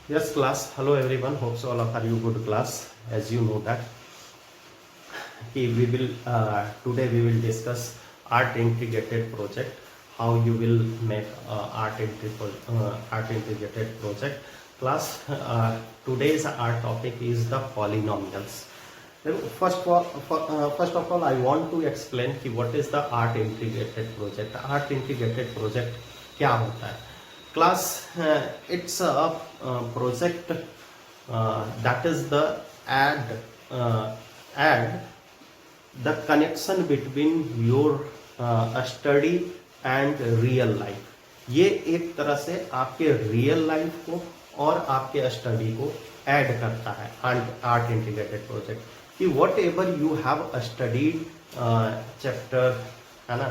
Yes, class. Hello, everyone. Hopes all of you good class. As you know that we will today we will discuss art integrated project. How you will make art integrated project. Class. Today's our topic is the polynomials. First of all, I want to explain कि what is the art integrated project. Art integrated project क्या होता है? Class, it's a project that is the add the connection between your study and real life. ये एक तरह से आपके real life को और आपके स्टडी को ऐड करता है आर्ट इंटीग्रेटेड प्रोजेक्ट कि what ever you have studied chapter है ना,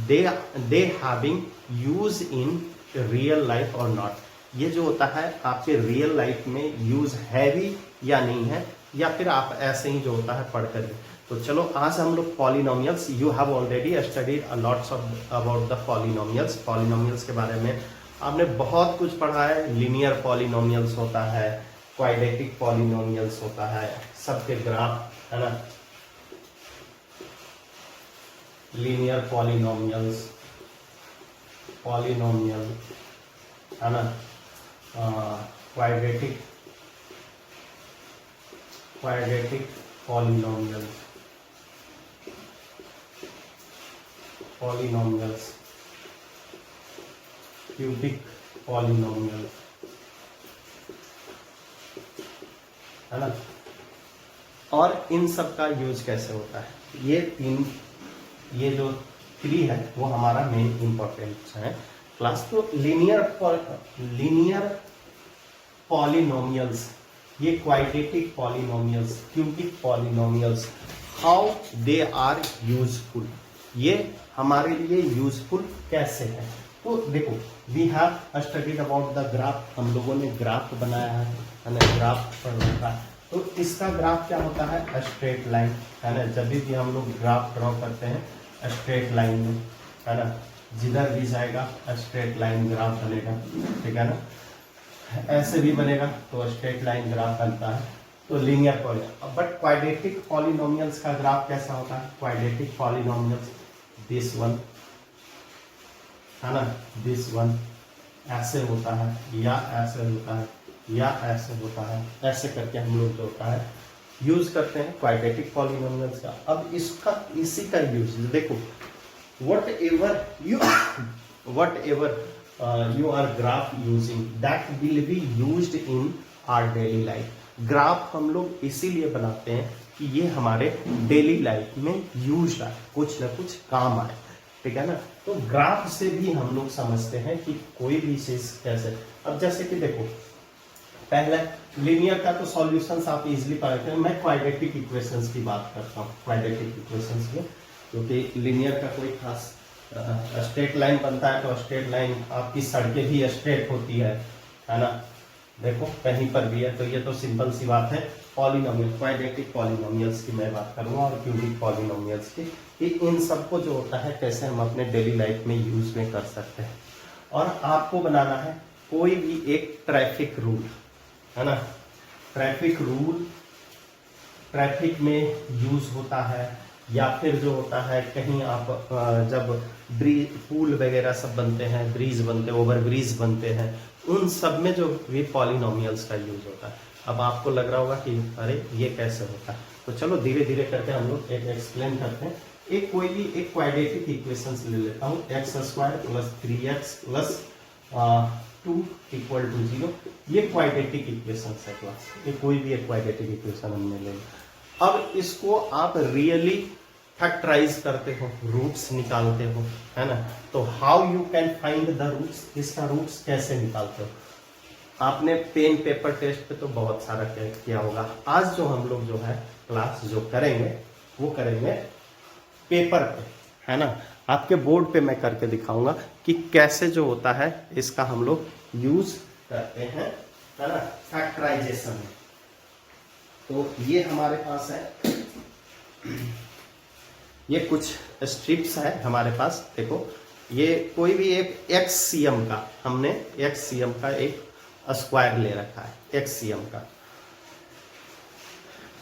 they having use in real life और नॉट. ये जो होता है आपके रियल लाइफ में यूज है भी या नहीं है, या फिर आप ऐसे ही जो होता है पढ़ कर. तो चलो आज हम लोग polynomials, you have already studied lots of about the polynomials. Polynomials के बारे में आपने बहुत कुछ पढ़ा है. लीनियर पॉलिनोमियल्स होता है, क्वाड्रेटिक पॉलिनोमियल्स होता है, सबके ग्राफ है ना, लीनियर पॉलिनोमियल है ना, क्वाड्रेटिक पॉलिनोमियल्स, क्यूबिक पॉलिनोमियल है ना. और इन सब का यूज कैसे होता है, ये जो थ्री है वो हमारा मेन इंपॉर्टेंट है क्लास. तो लीनियर पॉलिनोमियल्स, ये quadratic polynomials, cubic polynomials, how they are useful, ये हमारे लिए यूजफुल कैसे है. तो देखो, we have studied about the graph. हम लोगों ने ग्राफ बनाया है ना, ग्राफ पढ़ रखा है. तो इसका ग्राफ क्या होता है, स्ट्रेट लाइन है ना. जब भी हम लोग ग्राफ ड्रॉ करते हैं स्ट्रेट लाइन में है ना, जिधर भी जाएगा स्ट्रेट लाइन ग्राफ बनेगा, ठीक है ना. ऐसे भी बनेगा तो स्ट्रेट लाइन ग्राफ बनता है. तो linear polynomial. But quadratic polynomials का ग्राफ कैसा होता है, क्वाड्रेटिक पॉलिनोमियल्स दिस वन है ना, दिस वन ऐसे होता है, या ऐसे होता है, या ऐसे होता है. ऐसे करके हम लोग जो होता है यूज करते हैं क्वाड्रेटिक पॉलिनोमियल्स का. अब इसका इसी का यूज देखो, what ever you are graph using that will be used in our daily life. Graph हम लोग इसीलिए बनाते हैं कि ये हमारे डेली लाइफ में यूज आए, कुछ ना कुछ काम आए, ठीक है ना. तो ग्राफ से भी हम लोग समझते हैं कि कोई भी चीज कैसे. अब जैसे कि देखो, पहले लीनियर का तो सॉल्यूशंस आप इजीली पाते हैं. मैं क्वाड्रेटिक इक्वेशंस की बात करता हूँ, क्वाड्रेटिक इक्वेशंस में, क्योंकि लीनियर का कोई खास स्ट्रेट लाइन बनता है तो स्ट्रेट लाइन आपकी सड़कें भी स्ट्रेट होती है ना. देखो कहीं पर भी है, तो ये तो सिंपल सी बात है. पॉलिनोमियल, क्वाड्रेटिक पॉलिनोमियल्स की मैं बात करूंगा और क्यूबिक पॉलिनोमियल्स की, कि इन सबको जो होता है कैसे हम अपने डेली लाइफ में यूज में कर सकते हैं. और आपको बनाना है कोई भी एक ट्रैफिक रूल है ना. ट्रैफिक रूल ट्रैफिक में यूज होता है, या फिर जो होता है कहीं आप जब पुल वगैरह सब बनते हैं, ब्रिज बनते हैं, ओवर ब्रिज बनते हैं, उन सब में जो भी पॉलिनोमियल्स का यूज होता है. अब आपको लग रहा होगा कि अरे ये कैसे होता है, तो चलो धीरे धीरे करके हम लोग एक एक्सप्लेन करते हैं. एक कोई भी एक क्वाड्रेटिक इक्वेशंस ले लेता हूँ, x square plus 3x plus 2 equal to 0. ये क्वाड्रेटिक इक्वेशंस है क्लास. ये कोई भी एक क्वाड्रेटिक इक्वेशन हमने ले. अब इसको आप रियली फैक्टराइज करते हो, रूट्स निकालते हो है ना. तो how you can find the roots, इसका रूट्स कैसे निकालते हो. आपने पेन पेपर टेस्ट पे तो बहुत सारा किया होगा. आज जो हम लोग जो है क्लास जो करेंगे वो करेंगे पेपर पे है ना. आपके बोर्ड पे मैं करके दिखाऊंगा कि कैसे जो होता है इसका हम लोग यूज करते हैं है ना, फैक्टराइजेशन में. तो ये हमारे पास है, ये कुछ स्ट्रिप्स है हमारे पास. देखो ये कोई भी एक एक्ससीएम का, हमने एक्ससीएम का एक स्क्वायर ले रखा है HCM का,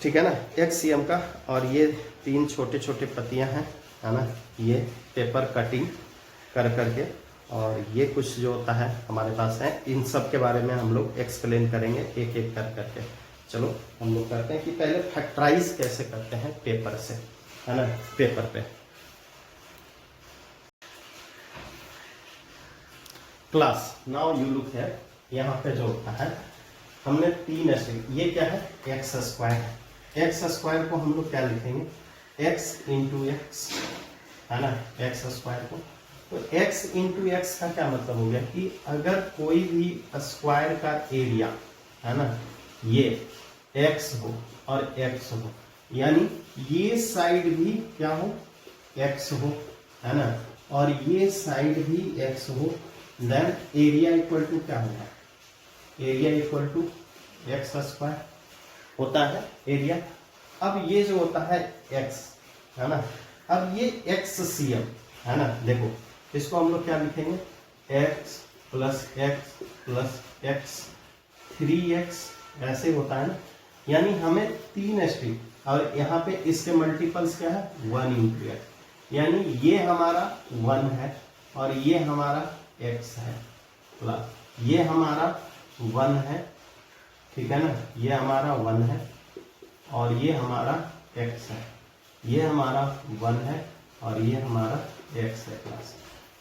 ठीक है ना, HCM का। और ये 3 छोटे छोटे पत्तियां हैं, है ना, ये पेपर कटिंग कर करके, और ये कुछ जो होता है हमारे पास है। इन सब के बारे में हम लोग एक्सप्लेन करेंगे एक एक कर करके। चलो हम लोग करते हैं कि पहले फैक्टराइज कैसे करते हैं पेपर से, है ना, पेपर पे। क्लास नाउ यू लुक है, यहाँ पे जो होता है हमने 3 ऐसे, ये क्या है एक्स स्क्वायर है। एक्स स्क्वायर को हम लोग क्या लिखेंगे, एक्स इंटू एक्स, है ना, एक्स स्क्वायर को। तो x इंटू एक्स का क्या मतलब हो गया कि अगर कोई भी स्क्वायर का एरिया, है ना, ये x हो और x हो, यानी ये साइड भी क्या हो, x हो, है ना, और ये साइड भी x हो, देन एरिया इक्वल टू क्या होगा, area equal to x square होता है एरिया। अब ये जो होता है x, है ना, अब ये XCM, है ना, देखो इसको हम लोग क्या लिखेंगे, x plus x plus x 3x, ऐसे होता है ना, यानी हमें 3 स्ट्रिप, और यहाँ पे इसके मल्टीपल्स क्या है 1 इंटू एक्स, यानी ये हमारा 1 है और ये हमारा x है, प्लस ये हमारा 1 है, ठीक है ना, ये हमारा 1 है और ये हमारा x है, ये हमारा 1 है और ये हमारा x है प्लस,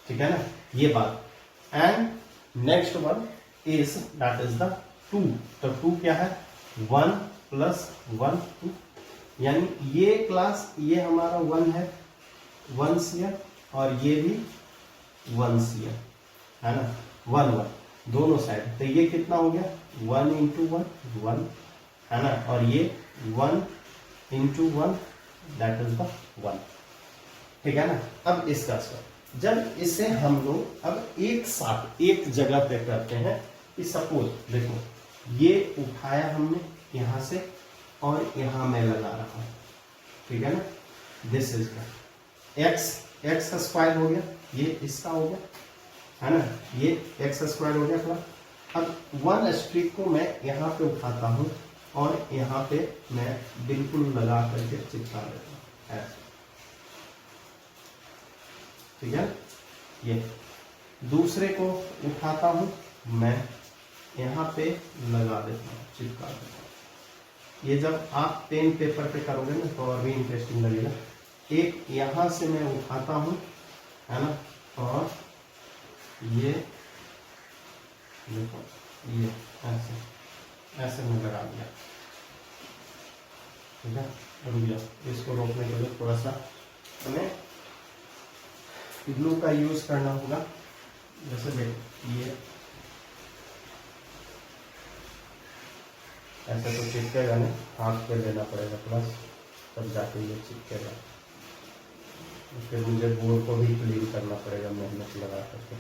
ठीक है ना, ये बात। And next one is that is the 2, तो 2 क्या है 1 प्लस 1 2, यानी ये क्लास ये हमारा 1 है 1 CM और ये भी 1 CM, है ना, 1 1 दोनों साइड, तो ये कितना हो गया 1 इंटू 1 1, है ना, और ये 1 इंटू 1 दैट इज द 1, ठीक है ना। अब इसका स्क्वायर, जब इसे हम लोग अब एक साथ एक जगह पे करते हैं कि सपोज देखो ये उठाया हमने यहां से और यहां मैं लगा रहा हूं, ठीक है ना, दिस इज एक्स का स्क्वायर हो गया, ये इसका हो गया, है ना, ये एक्स स्क्वायर हो गया प्लस। अब 1 स्ट्रिप को मैं यहाँ पे उठाता हूँ और यहाँ पे मैं बिल्कुल लगा करके चिपका देता हूँ ऐसे, ठीक है। ये दूसरे को उठाता हूं मैं यहाँ पे लगा देता हूँ, चिपका देता हूँ। ये जब आप पेन पेपर पे करोगे ना तो और भी इंटरेस्टिंग लगेगा। एक यहाँ से मैं उठाता हूँ, है ना, और ये देखो ये ऐसे ऐसे मैं लगा दिया, ठीक है। रुक जाओ, इसको रोकने के लिए थोड़ा सा हमें ग्लू का यूज करना होगा। जैसे देखो ये ऐसे तो चिपकेगा नहीं, हाथ पे लेना पड़ेगा प्लस, तब जाके ये चिपकेगा। फिर मुझे बोर्ड को भी क्लीन करना पड़ेगा मेहनत लगा करके,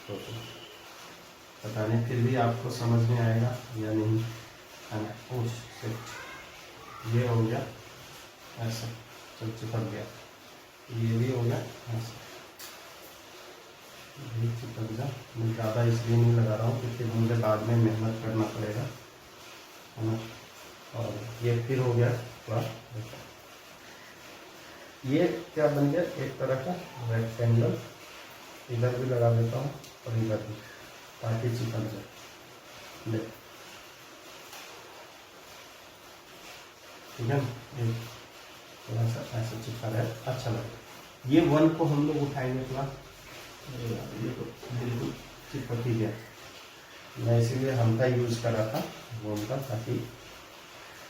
तो पता नहीं फिर भी आपको समझ में आएगा या नहीं, है ना। ये हो गया ऐसा, चल चिपक गया, ये भी हो गया ऐसा, ये चिपक गया। मैं ज़्यादा इसलिए नहीं लगा रहा हूँ क्योंकि मुझे बाद में मेहनत करना पड़ेगा, है ना। और ये फिर हो गया थोड़ा, ये क्या बन गया एक तरह का रेक्टेंगल, इधर भी लगा देता हूँ और इधर भी, ताकि चिपक जाए, ठीक है। थोड़ा सा ऐसे चिपका रहा है, अच्छा लगे। ये 1 को हम लोग उठाएंगे थोड़ा, ये तो बिल्कुल चिपक ही गया। मैं इसीलिए हमका यूज कर रहा था गोल का, ताकि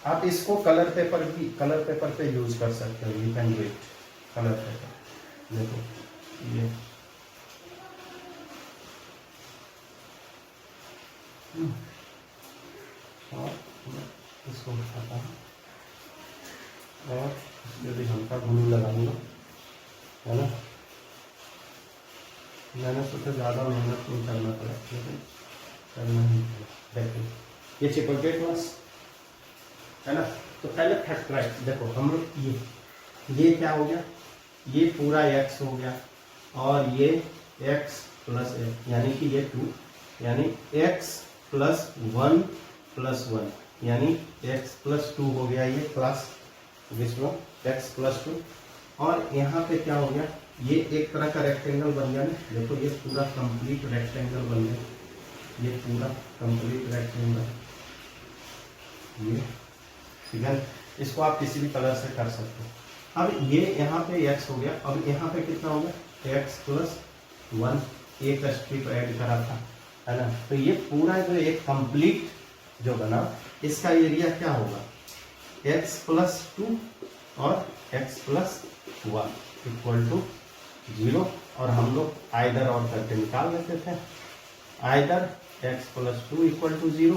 आप इसको कलर पेपर पे यूज कर सकते हो। You can do it colour paper. देखो ये और इसको उठाता हूँ और इसमें भी हल्का ग्लू लगाऊंगा, है ना। मैंने सोचा ज़्यादा मेहनत नहीं करना पड़ा, लेकिन करना ही पड़ा। देखो ये चिपक गए क्लास, है ना। तो पहले फैक्टराइज देखो हम लोग ये क्या हो गया, ये पूरा x हो गया और ये x प्लस एक्स, यानी कि ये 2, यानी x +1 यानी x + 2 हो गया ये क्लास, जिसमें x + 2। और यहाँ पे क्या हो गया, ये एक तरह का रेक्टेंगल बन गया ना, देखो ये पूरा कंप्लीट रेक्टेंगल बन गया, ये पूरा कंप्लीट रेक्टेंगल, ये ठीक है। इसको आप किसी भी कलर से कर सकते हो। अब ये यहाँ पे x हो गया, अब यहाँ पे कितना हो गया, x + 1, एक स्ट्रिप ऐड करा था, है ना। तो ये पूरा जो एक कंप्लीट जो बना, इसका एरिया क्या होगा, x + 2 और x + 1 = 0। और हम लोग आइदर और करके निकाल लेते थे, आइदर x + 2 = 0,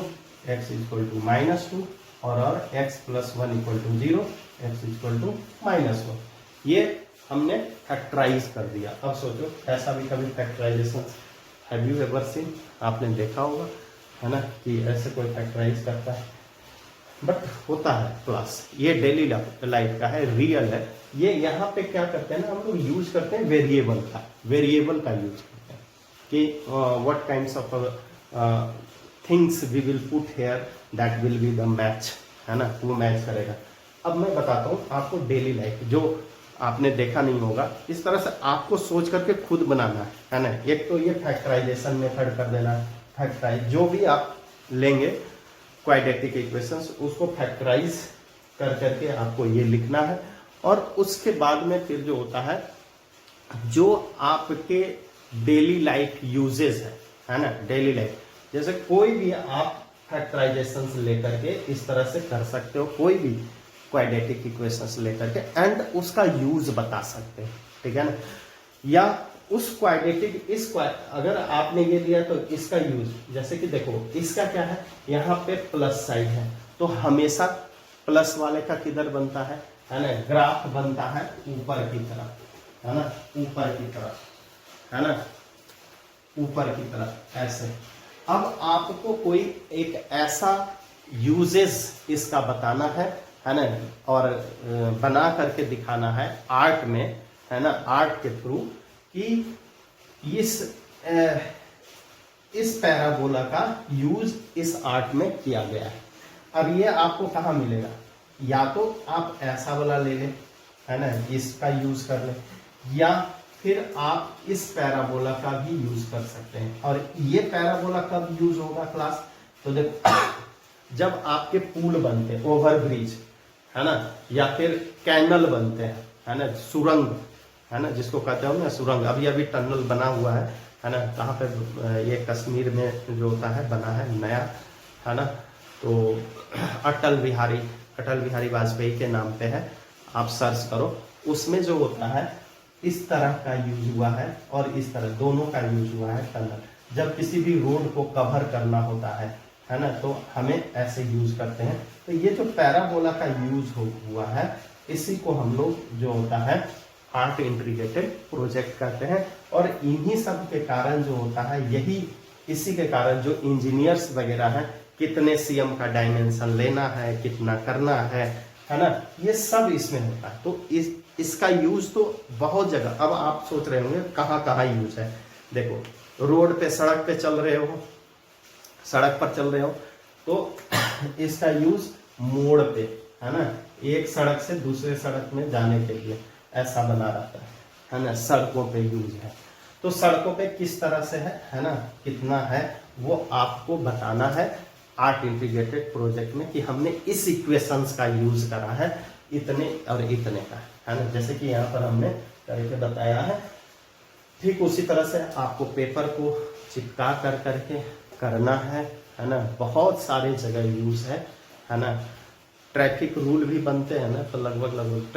x = -2 और x + 1 = 0, x = -1। ये हमने फैक्टराइज कर दिया। अब सोचो ऐसा भी कभी factorization have you ever seen, आपने देखा होगा, है ना, कि ऐसे कोई फैक्टराइज करता है, बट होता है क्लास। ये डेली लाइफ का है, रियल है। ये यहाँ पे क्या करते हैं ना, हम लोग यूज करते हैं वेरिएबल का यूज करते हैं कि what kinds of things we will put here that will be the match, है ना, वो मैच करेगा। अब मैं बताता हूँ आपको डेली लाइफ, जो आपने देखा नहीं होगा, इस तरह से आपको सोच करके खुद बनाना है ना। एक तो ये फैक्टराइजेशन मेथड कर देना है, फैक्टराइज जो भी आप लेंगे क्वाड्रेटिक इक्वेशंस, उसको फैक्टराइज कर करके आपको ये लिखना है। और उसके बाद में फिर जो होता है, जो आपके डेली लाइफ यूजेस है ना, डेली लाइफ, जैसे कोई भी आप फैक्टराइजेशंस लेकर के इस तरह से कर सकते हो, कोई भी क्वाड्रेटिक इक्वेशंस लेकर के, एंड उसका यूज बता सकते हैं, ठीक है ना। या उस क्वाड्रेटिक अगर आपने ये लिया तो इसका यूज, जैसे कि देखो इसका क्या है, यहाँ पे प्लस साइड है, तो हमेशा प्लस वाले का किधर बनता है ना, ग्राफ बनता है ऊपर की तरफ, है ना, ऊपर की तरफ, है ना, ऊपर की तरफ ऐसे। अब आपको कोई एक ऐसा यूजेस इसका बताना है ना, और बना करके दिखाना है आर्ट में, है ना, आर्ट के थ्रू, कि इस पैराबोला का यूज इस आर्ट में किया गया है। अब ये आपको कहाँ मिलेगा, या तो आप ऐसा वाला ले लें, है ना, इसका यूज कर लें, या फिर आप इस पैराबोला का भी यूज कर सकते हैं। और ये पैराबोला कब यूज होगा क्लास, तो देखो जब आपके पुल बनते हैं, ओवरब्रिज, है ना, या फिर कैनल बनते हैं, है ना, सुरंग, है ना, जिसको कहते हो ना सुरंग। अभी टनल बना हुआ है ना, कहाँ पे, ये कश्मीर में जो होता है बना है नया, है ना, तो अटल बिहारी वाजपेयी के नाम पे है, आप सर्च करो, उसमें जो होता है इस तरह का यूज हुआ है और इस तरह दोनों का यूज हुआ है टनल। जब किसी भी रोड को कवर करना होता है ना, तो हमें ऐसे यूज करते हैं। तो ये जो पैराबोला का यूज हुआ है, इसी को हम लोग जो होता है आर्ट इंटीग्रेटेड प्रोजेक्ट करते हैं। और इन्हीं सब के कारण जो होता है, यही इसी के कारण जो इंजीनियर्स वगैरह हैं, कितने सीएम का डायमेंशन लेना है, कितना करना है ना, ये सब इसमें होता है। तो इसका यूज तो बहुत जगह, अब आप सोच रहे होंगे कहाँ कहाँ यूज है। देखो रोड पे, सड़क पे चल रहे हो, सड़क पर चल रहे हो, तो इसका यूज मोड़ पे, है ना, एक सड़क से दूसरे सड़क में जाने के लिए ऐसा बना रहता है ना, सड़कों पे यूज है। तो सड़कों पे किस तरह से है ना, कितना है, वो आपको बताना है आर्ट इंटीग्रेटेड प्रोजेक्ट में, कि हमने इस इक्वेशंस का यूज करा है इतने और इतने का, है ना, जैसे कि यहाँ पर हमने करके बताया है। ठीक उसी तरह से आपको पेपर को चिपका कर करके करना है ना, बहुत सारे जगह यूज है ना। ट्रैफिक रूल भी बनते हैं ना, तो लगभग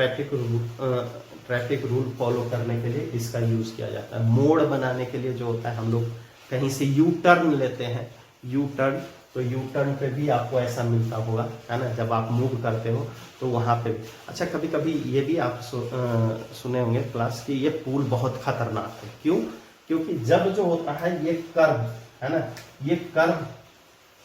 ट्रैफिक रूल फॉलो करने के लिए इसका यूज किया जाता है। मोड़ बनाने के लिए जो होता है, हम लोग कहीं से यू टर्न लेते हैं, यू टर्न, तो यू टर्न पे भी आपको ऐसा मिलता होगा, है ना, जब आप मूव करते हो तो वहाँ पे भी। अच्छा, कभी कभी ये भी आप सुने होंगे क्लास कि ये पुल बहुत खतरनाक है। क्यों? क्योंकि जब जो होता है ये कर्व, है ना, ये कर्व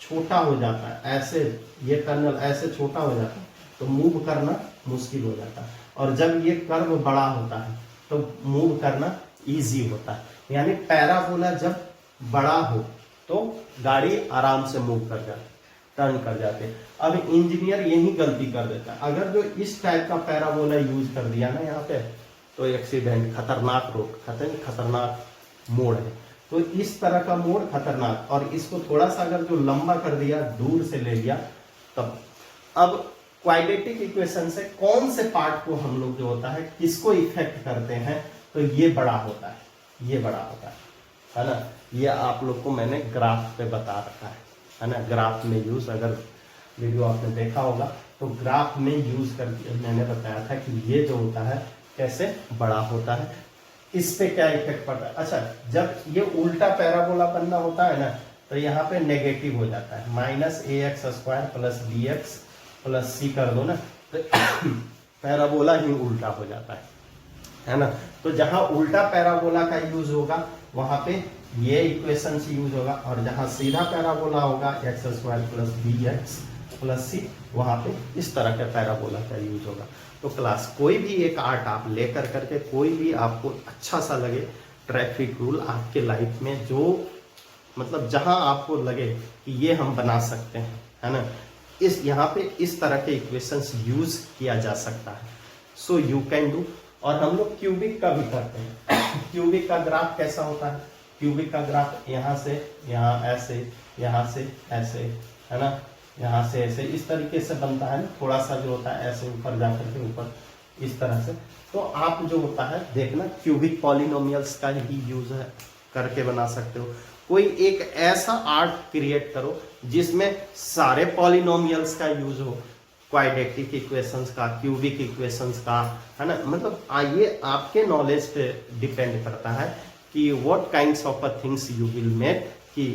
छोटा हो जाता है, ऐसे ये टनल ऐसे छोटा हो जाता है, तो मूव करना मुश्किल हो जाता है। और जब ये कर्व बड़ा होता है तो मूव करना इजी होता है। यानी पैराबोला जब बड़ा हो तो गाड़ी आराम से मूव कर जाती, टर्न कर जाते। अब इंजीनियर यही गलती कर देता है, अगर जो इस टाइप का पैराबोला यूज कर दिया ना यहाँ पे, तो एक्सीडेंट, खतरनाक रोड, खतरनाक मोड़ है। तो इस तरह का मोड़ खतरनाक, और इसको थोड़ा सा अगर जो लंबा कर दिया, दूर से ले लिया, तब अब क्वाड्रेटिक इक्वेशन से कौन से पार्ट को हम लोग जो होता है किसको इफेक्ट करते हैं, तो ये बड़ा होता है, ये बड़ा होता है ना। ये आप लोग को मैंने ग्राफ पे बता रखा है ना। ग्राफ में यूज, अगर वीडियो आपने देखा होगा तो ग्राफ में यूज करके मैंने बताया था कि ये जो होता है कैसे बड़ा होता है, इस पे क्या इफेक्ट पड़ता है। अच्छा, जब ये उल्टा पैराबोला बनना होता है ना, तो यहाँ पे नेगेटिव हो जाता है, -ax² plus bx plus c कर दो ना, तो पैराबोला ही उल्टा हो जाता है ना। तो जहां उल्टा पैराबोला का यूज होगा वहां पे ये इक्वेशन यूज होगा, और जहां सीधा पैराबोला होगा x² plus bx plus c, वहां पे इस तरह के पैराबोला का यूज होगा। तो क्लास कोई भी एक आर्ट आप लेकर करके, कोई भी आपको अच्छा सा लगे ट्रैफिक रूल आपके लाइफ में, जो मतलब जहां आपको लगे कि ये हम बना सकते हैं, है ना, इस यहाँ पे इस तरह के इक्वेशंस यूज किया जा सकता है। So you can do. और हम लोग क्यूबिक का भी करते हैं। क्यूबिक का ग्राफ कैसा होता है, क्यूबिक का ग्राफ यहाँ से यहाँ ऐसे, यहाँ से ऐसे, है ना, यहाँ से ऐसे, इस तरीके से बनता है ना। थोड़ा सा जो होता है ऐसे ऊपर जाकर के ऊपर इस तरह से। तो आप जो होता है देखना, क्यूबिक पॉलिनोमियल्स का ही यूज है करके बना सकते हो। कोई एक ऐसा आर्ट क्रिएट करो जिसमें सारे पॉलिनोमियल्स का यूज हो, क्वाड्रेटिक इक्वेशंस का, क्यूबिक इक्वेशंस का, है ना। मतलब ये आपके नॉलेज पे डिपेंड करता है कि what kinds of things you will make, कि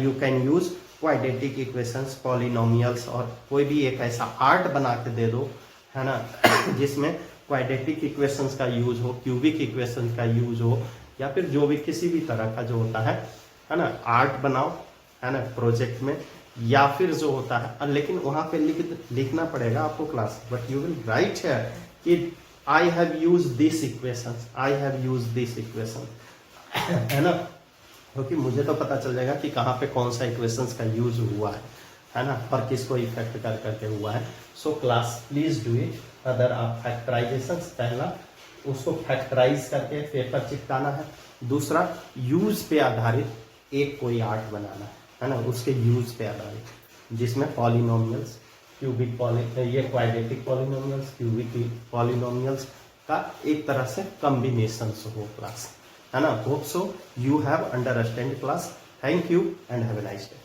you can use quadratic equations, polynomials, और कोई भी एक ऐसा आर्ट बना के दे दो, है ना, जिसमें क्वाड्रेटिक इक्वेशंस का यूज हो, क्यूबिक इक्वेशंस का यूज हो, या फिर जो भी किसी भी तरह का जो होता है ना, आर्ट बनाओ, है ना, प्रोजेक्ट में, या फिर जो होता है, लेकिन वहां पे लिखना पड़ेगा आपको class, but you will write here कि I have use this equation, I have use this equation, है ना, क्योंकि मुझे तो पता चल जाएगा कि कहाँ पे कौन सा इक्वेशंस का यूज हुआ है ना, और किसको इफेक्ट कर करके हुआ है। So class please do it. Other आप फैक्टराइजेशन, पहला उसको फैक्टराइज करके पेपर चिपकाना है, दूसरा यूज पे आधारित एक कोई आर्ट बनाना है ना, उसके यूज पे आधारित, जिसमें पॉलिनोमियल्स, क्यूबिक ये क्वाड्रेटिक पॉलिनोमियल्स, क्यूबिक पॉलिनोमियल्स का एक तरह से कॉम्बिनेशन हो क्लास, है ना। Hope so you have understand class. Thank you and have a nice day.